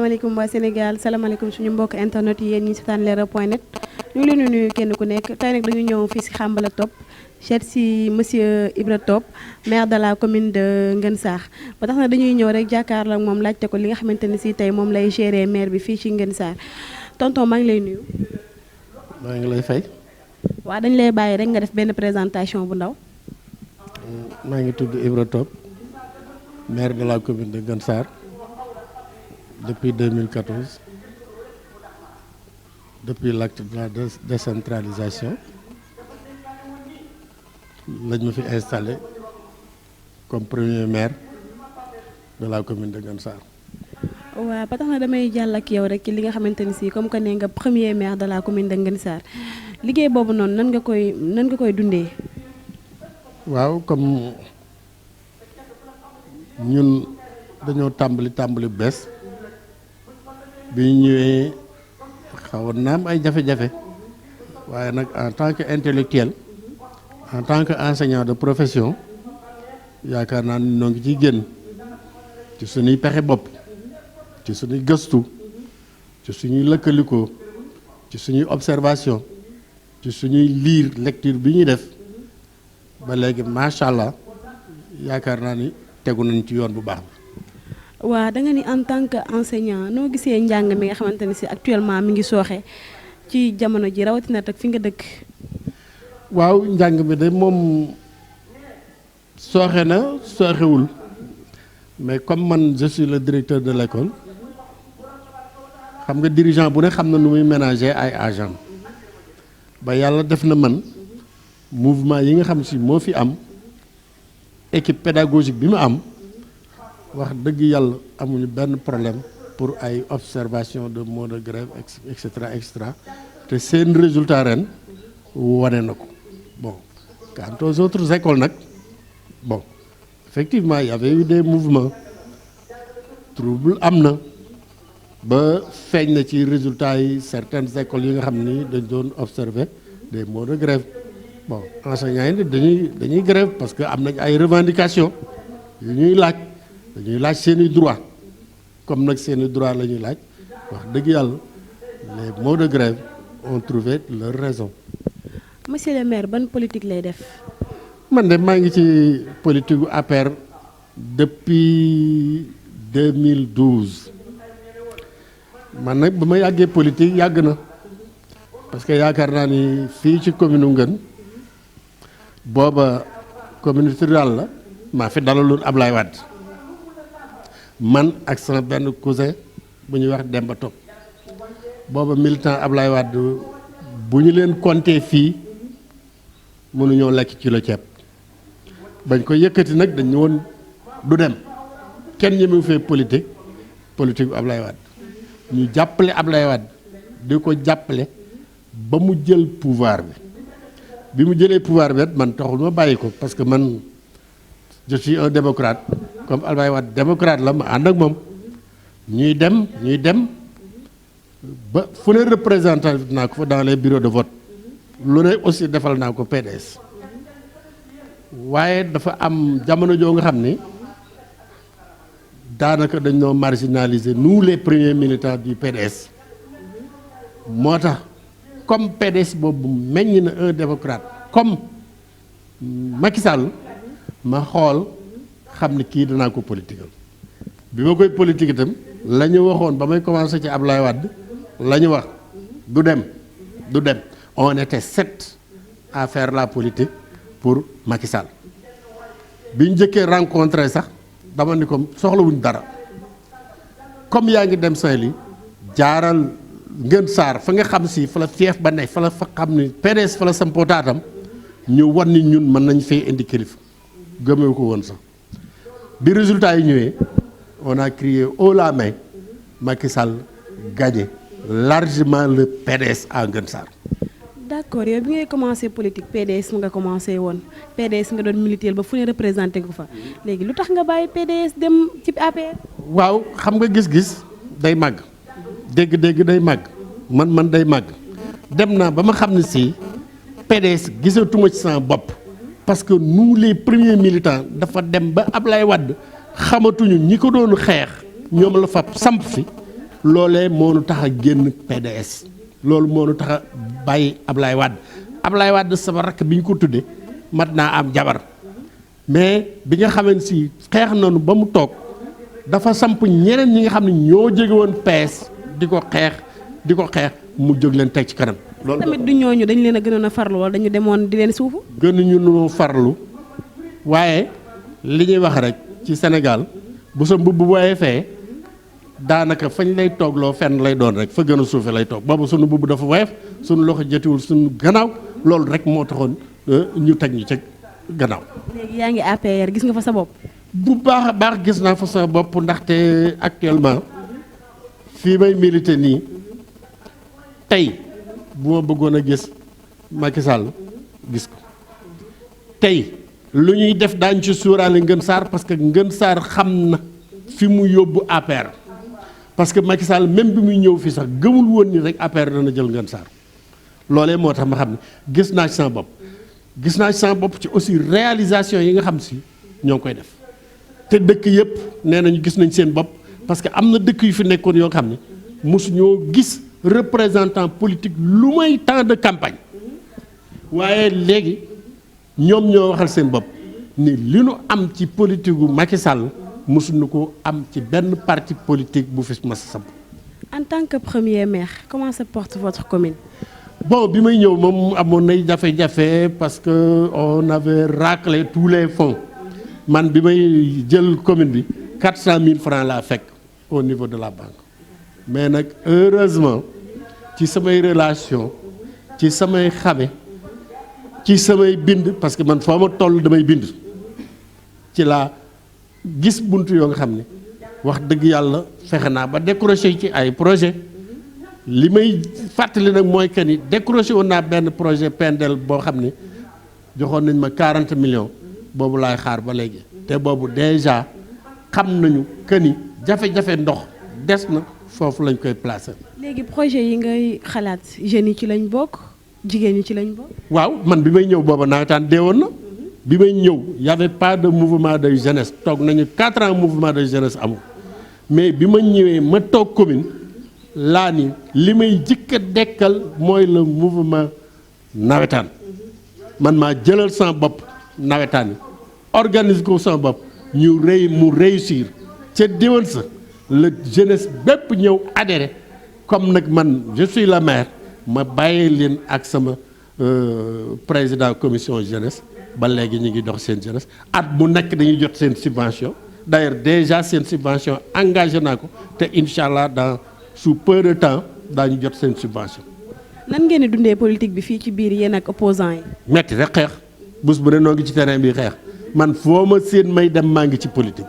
salaamaaleykum waa Sénégal salaamaaleykum suñu mbokk internet yi yéen ñi seetaan leral.net ñu ngi leen di nuyu kenn ku nekk tey nag dañu ñëw fii si Xambala Top seet si monsieur Ibra Top maire de la commune de Nguène Sarr ba tax na dañuy ñëw rek jàkkaarloo ak moom laajte ko li nga xamante ne si tey moom lay gérer maire bi fii ci Nguène Sarr tonton maa ngi lay nuyu. maa ngi lay fay. waaw dañ lay bàyyi rek nga def benn présentation bu ndaw. maa ngi tudd Ibra Top maire de la commune de Nguène Sarr depuis 2014 depuis l'acte de la décentralisation lañ ma fi installé comme premier maire de la commune de Nguène Sarr. waaw ba tax na damay jàll ak yow rek ci li nga xamante ni si comme que ne nga premier maire de la commune de Nguène Sarr liggéey boobu noonu nan nga koy dundee. waaw comme ñun dañoo tàmbali bees bi ñu ñëwee xawoon naam ay jafe-jafe waaye nag en tant que intellectuel en tant que enseignant de profession yaakaar naa ni noo ngi ciy génn ci suñuy pexe bopp ci suñuy gëstu ci suñuy lëkkalikoo ci suñuy observation ci suñuy lire lecture bi ñuy def ba léegi macha allah yaakaar naa ni tegu nañ ci yoon bu baax bi. waaw da nga ni en tant que enseignant noo gisee njàng mi nga xamante ne si actuellement mi ngi sooxe ci jamono ji rawatina tak fi nga dëkk. waaw njàng mi de moom sooxe na sooxewul mais comme man je suis le directeur de l'école xam nga dirigeant bu ne xam na nu muy ménager ay agent ba yàlla def na man mouvement yi nga xam si moo fi am équipe pédagogique bi mu am wax dëgg yàlla amuñu benn problème pour ay observation de mot de grève et cetera te seen résultat ren wane na ko bon quant aux autres écoles nag bon effectivement il y avait eu des mouvements trouble am na ba feeñ na ci résultats yi certaines écoles yi nga xam ni dañ doon observer des mots de grève bon enseignants yi dañuy grève parce que am nañ ay revendications yu ñuy laaj dañuy laaj seeni droit comme nag seeni droit la ñuy laaj wax dëgg yàlla les mots de grève ont trouvé leur raison. monsieur le maire ban politique lay def. man de maa ngi ci politique gu APR depuis 2012 man nag ba ma yàggee politique yàgg na parce que yaakaar naa ni fii ci commune Nguène booba commune rurale la maa fi dalaloon Ablaye Wade man ak sama benn cousin bu ñuy wax Demba Top booba militant Ablaye Wade bu ñu leen compter fii mënuñoo lekk kilo ceeb bañ ko yëkkati nag dañ woon du dem kenn ñemewu fee politique bu Ablaye Wade ñu jàppale Ablaye Wade di ko jàppale ba mu jël pouvoir bi mu jëlee pouvoir bi man taxul ma bàyyi ko parce que man je suis un démocrate comme Ablaye Wade démocrate la ma ànd ak moom ñuy dem ba fu ne représentant naa ko fa dans les bureaux de vote lu ne aussi defal naa ko PDS waaye dafa am jamono joo nga xam ni daanaka dañ noo marginaliser nous les premiers militants du PDS moo tax comme PDS boobu meññ na un démocrate comme Macky Sall ma xool xam ne kii danaa ko politique bi ma koy politique itam la ñu waxoon ba may commencé ci Ablaye Wade la ñu wax du dem on était 7 à faire la politique pour Macky Sall bi ñu njëkkee rencontré sax dama ni ko soxlawuñ dara comme yaa ngi dem Saint-Louis jaaral Nguène Sarr fa nga xam si fa la fief ba ne fa la fa xam ni PDS fa la sampoo taatam ñu wan ni ñun mën nañ fee indi kilifa gëmee ko woon sax bi résultat yi ñëwee on a crié haut la main Macky Sall gagné largement le PDS à Nguène Sarr. d'accord yow bi ngay commencé politique PDS nga commencé woon PDS nga doon militaire ba fu ne représenté ko fa léegi lu tax nga bàyyi PDS dem ci APR. waaw xam nga gis-gis day màgg dégg-dégg day màgg man day màgg dem naa ba ma xam ne si PDS gisatuma ci sama bopp parce que nous les premiers militants dafa dem ba Ablaye Wade xamatuñu ñi ko doon xeex ñoom la fa samp fi loolee moo nu tax a génn PDS loolu moo nu tax a bàyyi Ablaye Wade sama rakk bi ñu ko tuddee mat naa am jabar mais bi nga xamante si xeex nañu ba mu toog dafa samp ñeneen ñi nga xam ne ñoo jóge woon PS di ko xeex mu jóg leen teg ci kanam. loolu tamit du ñooñu dañ leen a gënoon a farlu wala dañu demoon di leen suufu. gënuñu noo farlu waaye li ñuy wax rek ci Sénégal bu sa mbubb booyee fee daanaka fañ lay toogloo fenn lay doon rek fa gën a suufe lay toog boobu sunu mbubb dafa woyof sunu loxo jëtiwul sunu gannaaw loolu rek moo taxoon ñu teg ñu ca gannaaw. léegi yaa ngi APR gis nga fa sa bopp. bu baax a baax gis naa fa sa bopp ndaxte actuellement fii may milité nii tey bu ma bëggoon a gis Macky Sall gis ko tey lu ñuy def daañu ci suuraale Ngën Sarr parce que Ngën Sarr xam na fi mu yóbbu APR parce que Macky Sall même bi muy ñëw fii sax gëmul woon ni rek APR dana jël Ngën Sarr loolee moo tax ma xam ne gis naa ci sama bopp gis naa ci sama bopp ci aussi réalisation yi nga xam si ñoo ngi koy def te dëkk yëpp nee nañu gis nañ seen bopp parce que am na dëkk yu fi nekkoon yoo xam ne mosu ñoo gis représentant politique lu may temps de campagne waaye léegi ñoom ñoo waxal seen bopp ni li nu am ci politique gu Macky Sall mosuñu ko am ci benn parti politique bu fi mas a samp. En tant que premier maire comment se porte votre commune. Bon bi may ñëw moom amoon nay jafe-jafe parce que on avait raclé tous les fonds man bi may jël commune bi 400 000 francs laa fekk au niveau de la banque mais nag heureusement ci samay relation ci samay xame ci samay bind parce que man foo ma toll damay bind ci laa gis buntu yoo nga xam ne wax dëgg yàlla fexe naa ba décroché ci ay projet li may fàttali nag mooy que ni décroché woon naa benn projet PNDL boo xam ne joxoon nañ ma 40 millions boobu laay xaar ba léegi te boobu déjà xam nañu que ni jafe-jafe ndox des na foofu lañ koy placer. léegi projet yi ngay xalaat jeunes yi ci lañ bokk jigéen ñi ci lañ bokk. waaw man bi may ñëw booba nawetaan deewoon na bi may ñëw y avait pas de mouvement de jeunesse toog nañu 4 ans mouvement de jeunesse amul mais bi ma ñëwee ma toog commune laa ni li may jëkk a dekkal mooy le mouvement nawetaan man maa jëlal sama bopp nawetaan yi organise ko sama bopp ñu mu réussir ca déwén sa la jeunesse bépp ñëw adhéré comme nag man je suis le maire ma bàyyi leen ak sama président commission jeunesse ba léegi ñu ngi dox seen jeunesse at bu nekk dañuy jot seen subvention d'ailleurs déjà seen subvention engagé naa ko te incha allah dans sous peu de temps daañu jot seen subvention. nan ngeen di dundee politique bi fii ci biir yéen ak opposants yi. metti rek xeex bés bu ne noo ngi ci terrain bi xeex man foo ma séen may dem maa ngi ci politique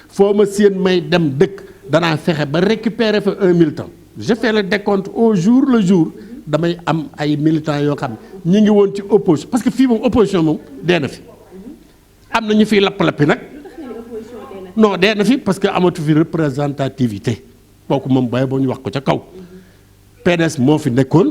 foo ma séen may dem dëkk danaa fexe ba récupérer fa un militant. je fais le décompte au jour le jour damay am ay militants yoo xam ne ñi ngi woon ci opposition parce que fii moom opposition moom dee na fi am na ñu fiy lapp-lappi nag non dee na fi parce que amatu fi représentativité kooku moom bay boo ñu wax ko ca kaw PDS moo fi nekkoon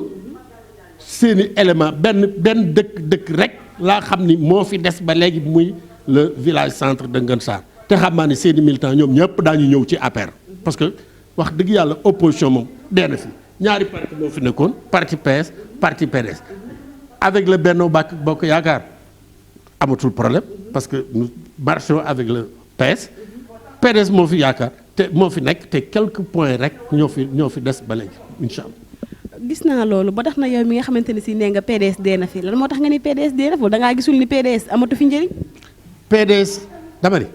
seeni élément benn dëkk rek laa xam ni moo fi des ba léegi muy le village centre de Ngën Sarr te xam naa ne seeni militants ñoom ñëpp daañu ñëw ci APR parce que wax dëgg yàlla opposition moom dee na fi ñaari parti moo fi nekkoon parti PS parti PDS avec le Benno Bokk Yaakaar amatul problème parce que nous marchons avec le PS PDS moo fi yaakaar te moo fi nekk te quelques points rek ñoo fi des ba léegi incha allah. gis naa loolu ba tax na yow mi nga xamante ne si nee nga PDS dee na fi lan moo tax nga ni PDS dee na fi da ngaa gisul ni PDS amatu fi njëriñ. PDS dama ne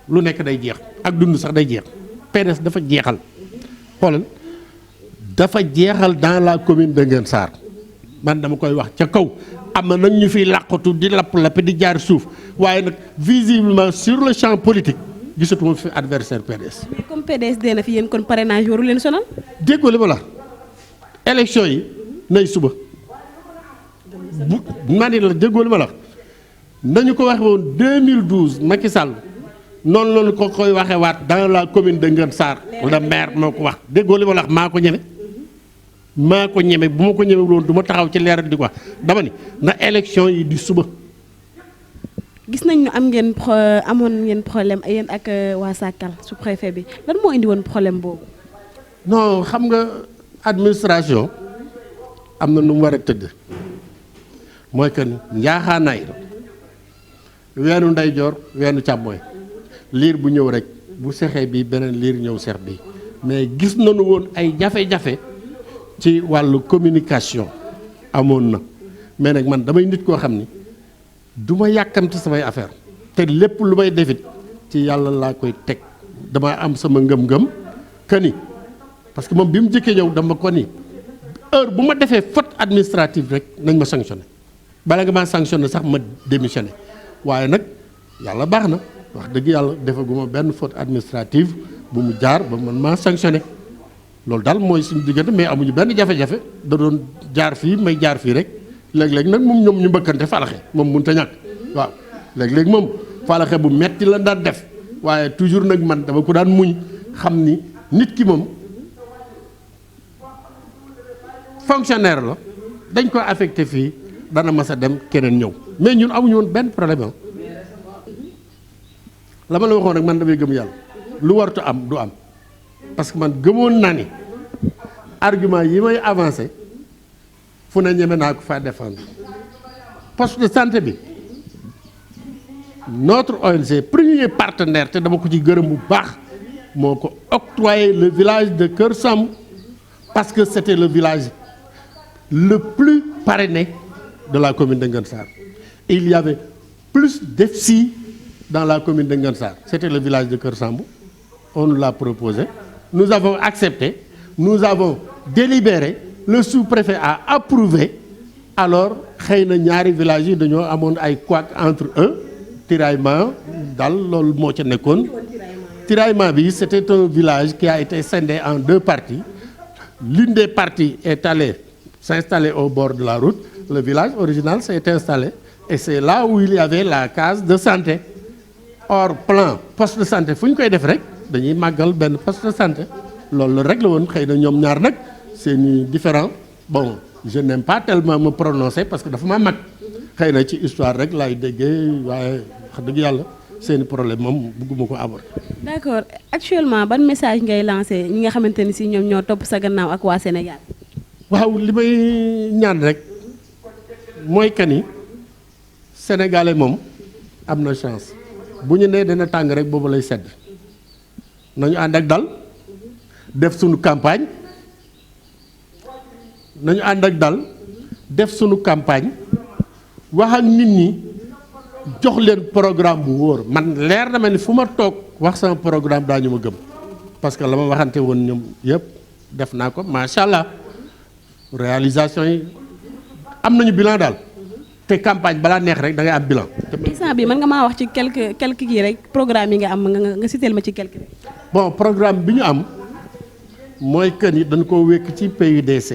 lu nekk day jeex ak dund sax day jeex PDS dafa jeexal xoolal dafa jeexal dans la commune de Ngën Sarr man dama koy wax ca kaw am na nag ñu fiy làqatu di lapp di jaar suuf waaye nag visiblement sur le champ politique gisatuma fi adversaire PDS. mais comme PDS dee na fi yéen kon parrainage waru leen sonal. déggoo li ma la élection yi nay suba bu ma ne la déggoo li ma la nañu ko waxe woon 2012 Macky Sall noonu loolu ko koy waxee waat dans la commune de Ngën Sarr le maire moo ko wax déggoo li ma la maa ko ñeme bu ma ko ñeme woon du ma taxaw ci leeral di ko wax dama ni na élection yi di suba. gis nañ ne amoon ngeen problème yéen ak waa Sakal sous-préfet bi lan moo indi woon problème boobu. non xam nga administration am na nu mu war a tëdd mooy que njaaxaanaay weenu ndeyjoor weenu càmmooy liir bu ñëw rek bu sexee bi beneen liir ñëw seex bi mais gis nañu woon ay jafe-jafe ci wàllu communication amoon na mais nag man damay nit koo xam ni du ma yàkkamti samay affaire te lépp lu may defit ci yàlla laa koy teg dama am sama ngëm-ngëm que ni parce que moom bi mu jëkkee ñëw dama ko ni heure bu ma defee faute administrative rek nañ ma sanctionné bala nga maa sanctionné sax ma démissionné waaye nag yàlla baax na wax dëgg yàlla defaguma benn faute administrative bu mu jaar ba man maa sanctionné loolu daal mooy suñu diggante mais amuñu benn jafe-jafe da doon jaar fii may jaar fii rek léeg-léeg nag moom ñoom ñu mbëkkante falaxe moom mënut a ñàkk waaw léeg-léeg moom falaxe bu metti la daan def waaye toujours nag man dama ko daan muñ xam ni nit ki moom fonctionnaire la dañ ko affecté fii dana mas a dem keneen ñëw mais ñun amuñu woon benn problème la ma la waxoon rek man damay gëm yàlla lu wartu am du am parce que man gëmoon naa ni argument yi may avancé fu ne ñeme naa ko faa défendre poste de santé bi notre ONG premier partenaire te dama ko ci gërëm bu baax moo ko octroyé le village de Kër Samb parce que c'était le village le plus parrainé de la commune de Ngueune Sarr. Il y avait plus d'EFSI dans la commune de Ngueune Sarr. C'était le village de Kër Samb. On nous l'a proposé. Nous avons accepté. Nous avons délibéré. Le sous-préfet a approuvé. Alors xëy na ñaari villages yi dañoo amoon ay couac entre eux. Tiraillement daal loolu moo ca nekkoon. Tiraillement bi c'était un village qui a été scindé en deux parties. L'une des parties est allée s'installer au bord de la route. Le village original s'est installé et c'est là où il y avait la case de santé. Or plan poste de santé fu ñu koy def rek dañuy màggal benn poste de santé loolu rek la woon xëy na ñoom ñaar nag c'est différent. Bon je n'aime pas tellement me prononcer parce que dafa ma mag xëy na ci histoire rek laay déggee waaye wax dëgg yàlla seeni problème moom bëgguma ko aborder. D'accord actuellement ban message ngay lancé ñi nga xamante ni si ñoom ñoo topp sa gannaaw ak waa Sénégal. waaw li may ñaan rek mooy que ni sénégalais moom am na chance bu ñu nee dana tàng rek boobu lay sedd nañu ànd ak dal def suñu campagne nañu ànd ak dal def suñu campagne wax ak nit ñi jox leen programme bu wóor man leer na ma ni fu ma toog wax sama programme daañu ma gëm parce que la ma waxante woon ñoom yëpp def naa ko macha allah. réalisation yi am nañu bilan daal te campagne balaa neex rek da ngay am bilan. instant bi mën nga maa wax ci quelques kii rek programme yi nga am nga citeel ma ci quelques rek. bon programme bi ñu am mooy que ni dañ koo wékk ci PUDC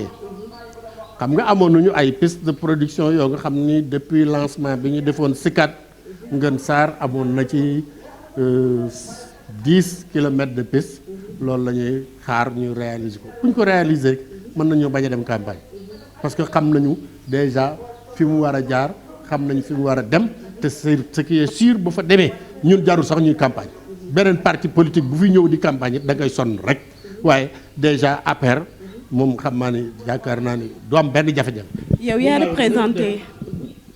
xam nga amoon nañu ay piste de production yoo nga xam ni depuis lancement bi ñu defoon SICAD Ngueune Sarr amoon na ci 10 kilomètres de piste loolu la ñuy xaar ñu réaliser ko bu ñu ko réaliser mën nañoo bañ a dem campagne parce que xam nañu déjà fi mu war a jaar xam nañu fi mu war a dem te ce qui est sûr bu fa demee ñun jarul sax ñuy campagne beneen parti politique bu fi ñëw di campagne it da ngay sonn rek waaye déjà APR moom xam naa ni yaakaar naa ni du am benn jafe-jafe. yow yaa représenté.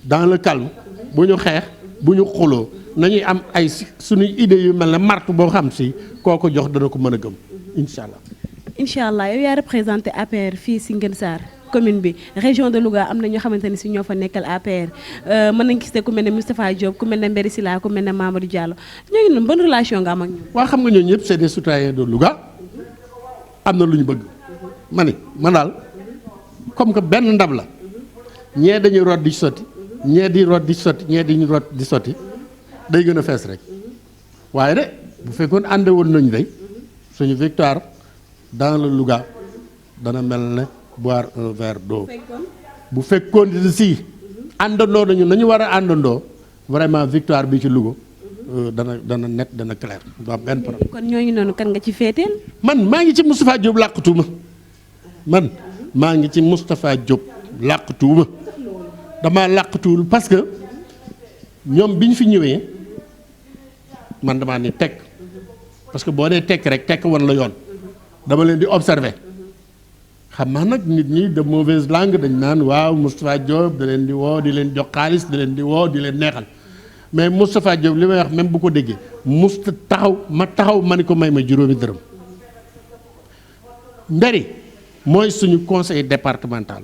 dans le calme bu ñu xeex bu ñu xuloo nañuy am ay suñuy idées yu mel ne martu boo xam si koo ko jox dana ko mën a gëm incha allah. incha allah yow yaa représenté APR fii si Ngueune Sarr commune bi région de Louga am na ñoo xamante ni si ñoo fa nekkal APR mën nañu gis ne ku mel ne Moustapha Diop ku mel ne Mbéri Sylla ku mel ne Mamadou Diallo ñooñu noonu bonne relation nga am ak ñoom. waa xam nga ñooñu ñëpp c'est des citoyens de Louga am na lu ñu bëgg ma ni man daal comme que benn ndab la ñee dañuy root di sotti ñee di root di sotti ñee di root di sotti day gën a fees rek waaye de bu fekkoon ànd woon nañu day suñu victoire dans le Louga dana mel ne boire un verre d'eau bu fekkoon di si àndandoo nañu war a àndandoo vraiment victoire bi ci Louga dana net dana clair du am benn problème. kon ñooñu noonu kan nga ci féeteel. man maa ngi ci Moustapha Diop làqatuuma man maa ngi ci Moustapha Diop làqatuuma damaa làqatuwul parce que ñoom bi ñu fi ñëwee man damaa ni tekk parce que boo nee tekk rek tekk wan la yoon dama leen di observer xam naa nag nit ñi de mauvaise langue dañ naan waaw Moustapha Diop da leen di woo di leen jox xaalis da leen di woo di leen neexal mais Moustapha Diop li may wax même bu ko déggee musta taxaw ma ni ko may ma juróomi dërëm. Mbéri mooy suñu conseil départemental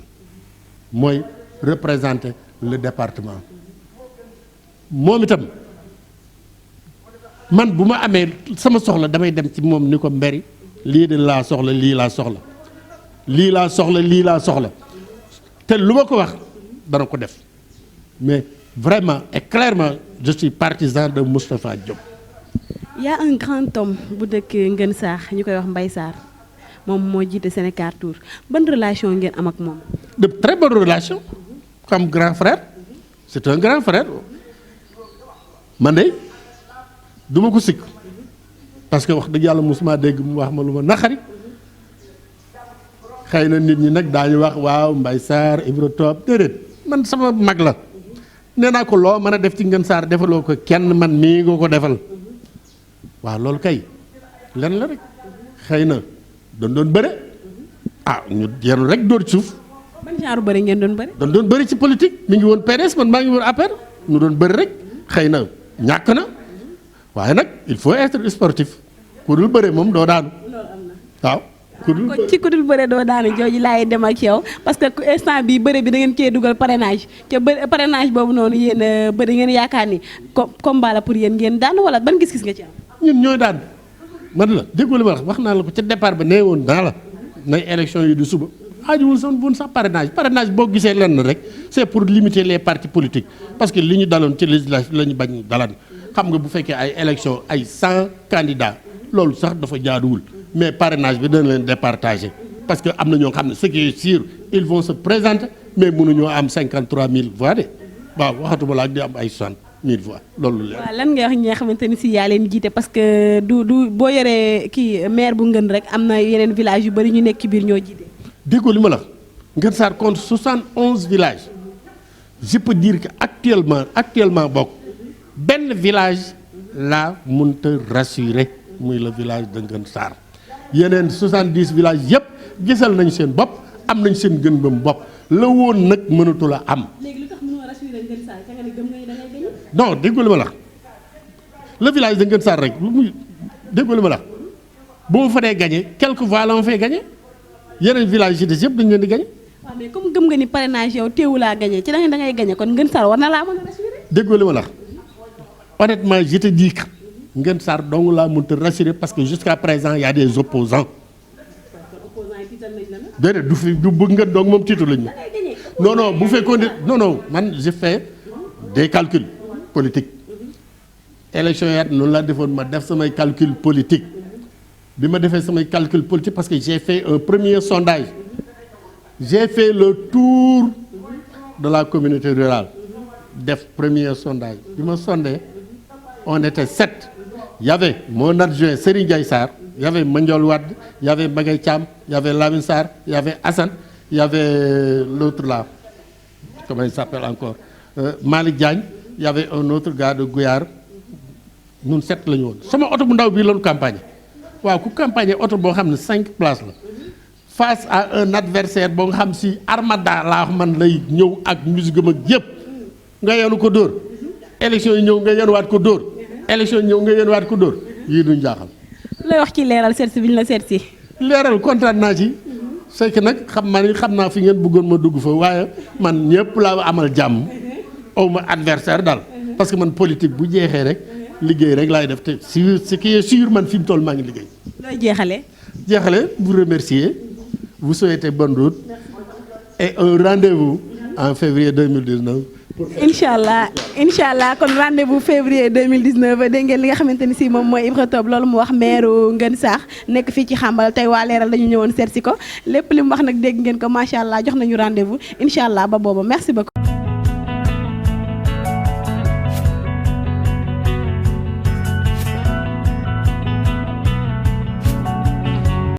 mooy représenter le département moom itam man bu ma amee sama soxla damay dem ci moom ni ko Mbéri lii de laa soxla lii laa soxla lii laa soxla lii laa soxla te lu ma ko wax dana ko def mais vraiment et clairement je suis partisan de Moustapha Diop. Il y a un grand homme bu dëkk Ngën Saax ñu koy wax Mbaye Sarr moom moo jiite Sénégal Tour ban relation ngeen am ak moom. De très bonne relation comme grand frère c'est un grand frère man de du ma ko sikk parce que wax dëgg yàlla mosuma dégg mu wax ma lu ma naqari xëy na nit ñi nag daañu wax waaw Mbaye Sarr Ibra Top déedéet man sama mag la nee naa ko loo mën a def ci Ngën Sarr defaloo ko kenn man mii nga ko defal waaw loolu kay lenn la rek xëy na doon bëre ñu yeru rek dóor ci suuf. ban genre bëre ngeen doon bëre. doon bëri ci politique mi ngi woon PDS man maa ngi woon APR ñu doon bëri rek xëy na ñàkk na waaye nag il faut être sportif ku dul bëre moom doo daanu waaw. ci ku dul bëre doo daanu jooju laay dem ak yow parce que instant bi bëre bi da ngeen cee dugal parrainage te parrainage boobu noonu yéen bëri ngeen yaakaar ni combat la pour yéen ngeen daan wala ban gis-gis nga ci am. ñun ñooy daan man la déggoo li ma wax naa la ko ca départ ba nee woon naa la nay élection yi du suba aajuwul sax parrainage boo gisee lenn rek c'est pour limiter les partis politiques parce que li ñu daloon ci législative la ñu bañ dalan xam nga bu fekkee ay élection ay 100 candidats loolu sax dafa jaaduwul mais parrainage bi dana leen départager parce que am na ñoo xam ne ce qui est sûr ils vont se présenter mais mënuñoo am 53 000 voix de waaw waxatuma la ak di am ay 60 000 voix loolu la. waaw lan nga wax ñi nga xamante ni si yaa leen jiite parce que du boo yoree kii maire bu Ngën rek am na yeneen village yu bëri ñu nekk ci biir ñoo jiite. déggoo li ma la Ngën Sarr compte 71 villages je peux dire que actuellement bokk benn village la mënta rassurer muy le village de Ngën Sarr yeneen 70 villages yëpp gisal nañ seen bopp am nañ seen gën bam bopp la woon nag mënatu la am. léegi lu tax mënoo rassurer Ngën Sarr ca nga ne gëm nga ni da ngay gañe. non déggoo li ma la le village de Ngën Sarr rek lu muy déggoo li ma la bu ma fa dee gagné quelques voix la ma fay gagné yeneen village yi des yëpp dañ leen di gagné. waaw mais comme gëm nga ni parrainage yow teewu laa gagné ci da ngay gagné kon Ngën Sarr war na laa mën a rassurer. déggoo li ma la honnêtement je te dis que Ngën Sarr dong laa mënut a rassurer parce que jusqu'à présent il y a des opposants déedéet du bëgg Ngën dong moom tiitu lañ ma non bu fekkoon ne non man j'ai fait des calculs politiques élection yaat noonu laa defoon ma def samay calcul politique bi ma defee samay calcul politique parce que j'ai fait un premier sondage j'ai fait le tour de la communauté rurale def premier sondage bi ma sondé on était 7 il y avait mon adjoint Serigne Ndiaye Sarr il y avait Mandiol Wade il y avait Magay Thiam il y avait Lamine Sarr il y avait Assane il y avait l'autre là comment il s'appelle encore Malick Diagne il y avait un autre gars de Gouillard ñun 7 la ñu woon sama oto bu ndaw bii lañu campagne waaw ku campagne oto boo xam ne 5 places la face à un adversaire boo nga xam si armada laa wax man lay ñëw ak musique am ak yëpp nga yenu ko dóor élection yi ñëw nga yenuwaat ko dóor élection yi ñëw nga yenuwaat ko dóor yii duñ jaaxal. lay wax ci leeral seet si bi ñu la seet si. leeral kontaan naa ci c'est que nag xam naa fi ngeen bëggoon ma dugg fa waaye man ñëpp laa amal jàmm aw ma adversaire daal parce que man politique bu jeexee rek liggéey rek laay def te ce qui est sûr man fi mu toll maa ngi liggéey. looy jeexale vous remercier vous souhaiter bonne route et un rendez-vous en février 2019. incha allah kon rendez-vous février 2019 dégg ngeen li nga xamante ni si moom mooy Ibra Top loolu mu wax maire Ngën Saax nekk fii ci Xambal tey waa Leeral dañu ñëwoon seet si ko lépp li mu wax nag dégg ngeen ko macha allah jox nañu rendez-vous incha allah ba booba merci beaucoup.